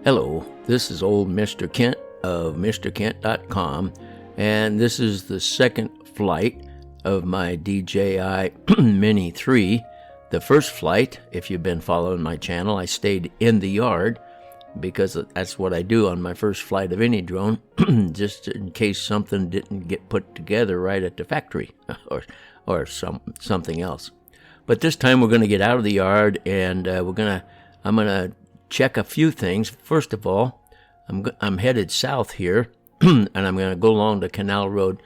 Hello, this is old Mr. Kent of MrKent.com, and this is the second flight of my DJI Mini 3. The first flight, if you've been following my channel, I stayed in the yard because that's what I do on my first flight of any drone, just in case something didn't get put together right at the factory or something else. But this time we're going to get out of the yard, and I'm going to check a few things. First of all, I'm headed south here, and I'm going to go along the canal road,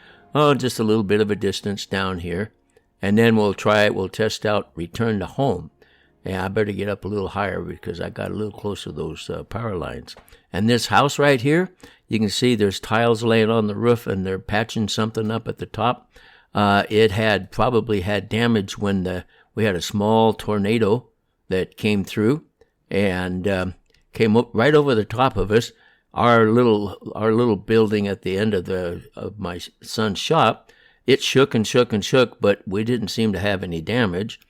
just a little bit of a distance down here, and then we'll test out return to home. Yeah, I better get up a little higher because I got a little close to those power lines. And this house right here, you can see there's tiles laying on the roof, and they're patching something up at the top. It had probably had damage when we had a small tornado that came through and came up right over the top of us. Our little building at the end of my son's shop, it shook and shook and shook, but we didn't seem to have any damage.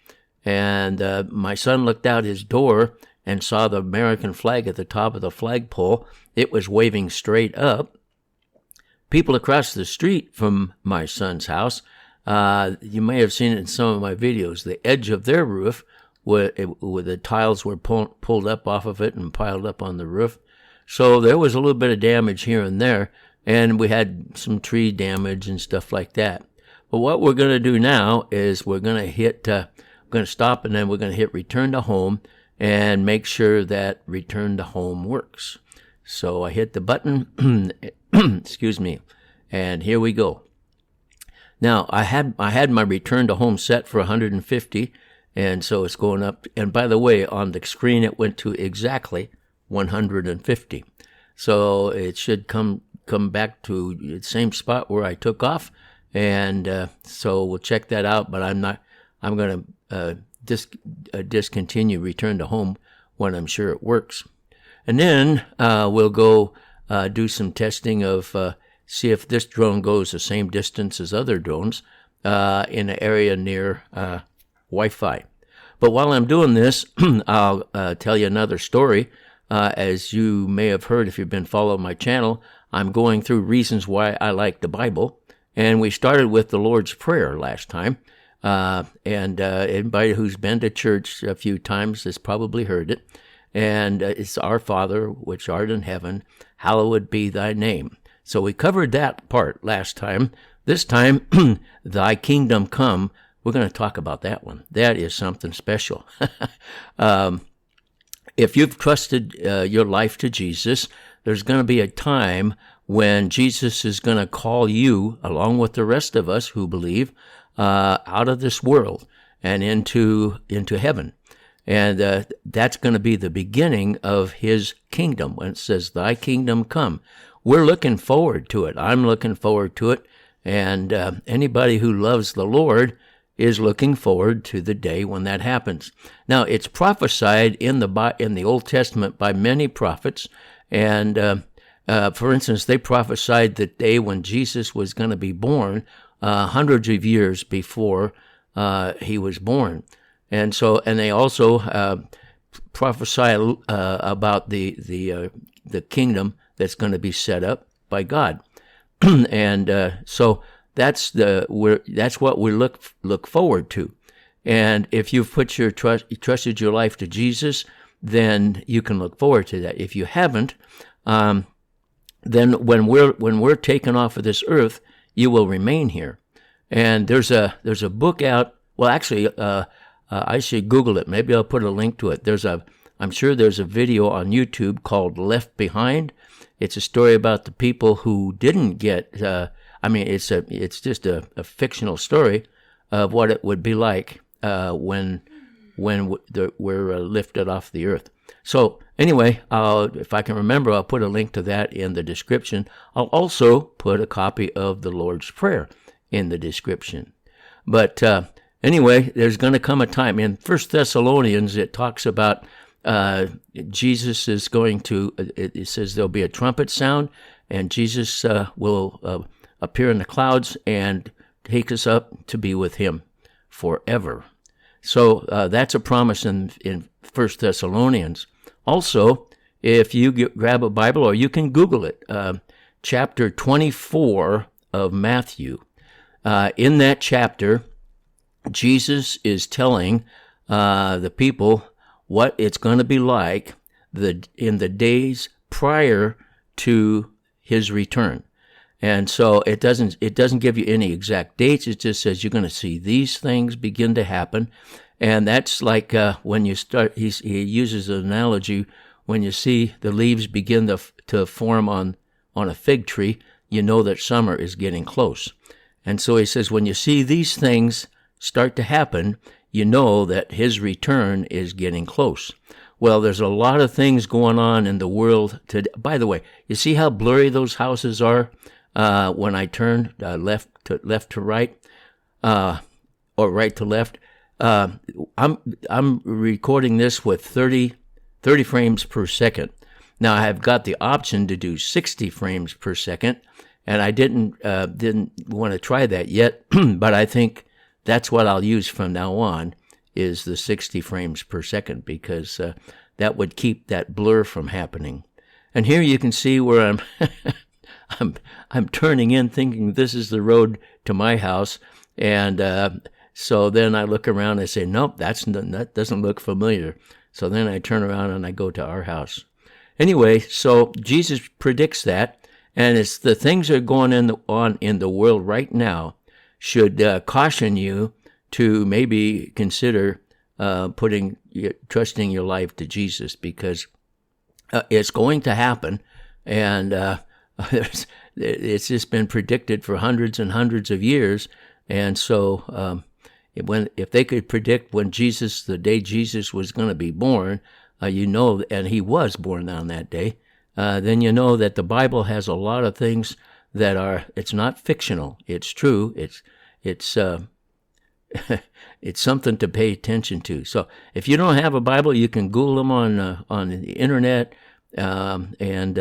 And my son looked out his door and saw the American flag at the top of the flagpole. It was waving straight up. People across the street from my son's house, you may have seen it in some of my videos, the edge of their roof, where the tiles were pulled up off of it and piled up on the roof. So there was a little bit of damage here and there, and we had some tree damage and stuff like that. But what we're going to do now is we're going to stop, and then we're going to hit return to home and make sure that return to home works. So I hit the button, excuse me, and here we go. Now, I had my return to home set for 150, and so it's going up. And by the way, on the screen, it went to exactly 150. So it should come back to the same spot where I took off. And so we'll check that out. But I'm going to discontinue return to home when I'm sure it works. And then we'll go do some testing of see if this drone goes the same distance as other drones in an area near Wi-Fi. But while I'm doing this, I'll tell you another story. As you may have heard if you've been following my channel, I'm going through reasons why I like the Bible. And we started with the Lord's Prayer last time. And anybody who's been to church a few times has probably heard it. And it's Our Father, which art in heaven, hallowed be thy name. So we covered that part last time. This time, thy kingdom come. We're going to talk about that one. That is something special. If you've trusted your life to Jesus, there's going to be a time when Jesus is going to call you, along with the rest of us who believe, out of this world and into heaven. And that's going to be the beginning of his kingdom when it says, thy kingdom come. We're looking forward to it. I'm looking forward to it. And anybody who loves the Lord is looking forward to the day when that happens. Now, it's prophesied in the Old Testament by many prophets. And for instance, they prophesied the day when Jesus was going to be born hundreds of years before he was born. And they also prophesy about the kingdom that's going to be set up by God. And so that's what we look forward to. And if you've put you trusted your life to Jesus, then you can look forward to that. If you haven't, then when we're taken off of this earth, you will remain here. And there's a book out. Well, actually, I should Google it. Maybe I'll put a link to it. I'm sure there's a video on YouTube called Left Behind. It's a story about the people who didn't get. It's just a fictional story of what it would be like when we're lifted off the earth. So anyway, if I can remember, I'll put a link to that in the description. I'll also put a copy of the Lord's Prayer in the description. But anyway, there's going to come a time. In 1 Thessalonians, it talks about Jesus is going to, it says there'll be a trumpet sound, and Jesus will appear in the clouds and take us up to be with him forever. So that's a promise in 1 Thessalonians. Also, if you grab a Bible, or you can Google it, chapter 24 of Matthew. In that chapter, Jesus is telling the people what it's going to be like in the days prior to his return. And so it doesn't give you any exact dates. It just says you're going to see these things begin to happen. And that's like when you start, he uses an analogy, when you see the leaves begin to form on a fig tree, you know that summer is getting close. And so he says, when you see these things start to happen, you know that his return is getting close. Well, there's a lot of things going on in the world today. By the way, you see how blurry those houses are when I turn left to right, or right to left. I'm recording this with 30 frames per second. Now I have got the option to do 60 frames per second, and I didn't want to try that yet, but I think that's what I'll use from now on, is the 60 frames per second, because that would keep that blur from happening. And here you can see where I'm turning in, thinking this is the road to my house, and so then I look around and I say, nope, that doesn't look familiar. So then I turn around and I go to our house. Anyway, so Jesus predicts that, and it's the things that are going on in the world right now should caution you to maybe consider trusting your life to Jesus, because it's going to happen, and it's just been predicted for hundreds and hundreds of years. And so if they could predict the day Jesus was going to be born, and he was born on that day, then you know that the Bible has a lot of things that it's not fictional. It's true. It's it's something to pay attention to. So if you don't have a Bible, you can Google them on the internet, and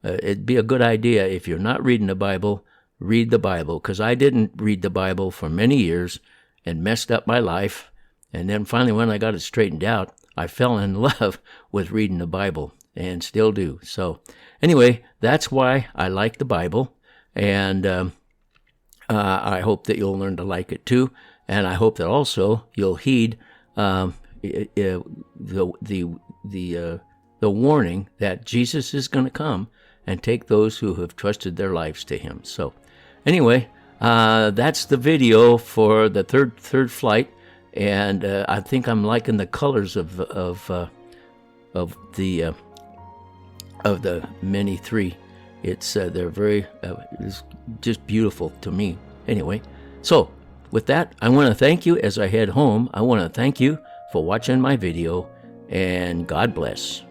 it'd be a good idea, if you're not reading the Bible, read the Bible, because I didn't read the Bible for many years and messed up my life. And then finally, when I got it straightened out, I fell in love with reading the Bible, and still do. So anyway, that's why I like the Bible, and I hope that you'll learn to like it too. And I hope that also you'll heed the warning that Jesus is going to come and take those who have trusted their lives to him. So anyway, that's the video for the third flight, and I think I'm liking the colors of the Mini 3. They're very it's just beautiful to me. Anyway, so with that, I want to thank you as I head home. I want to thank you for watching my video, and God bless.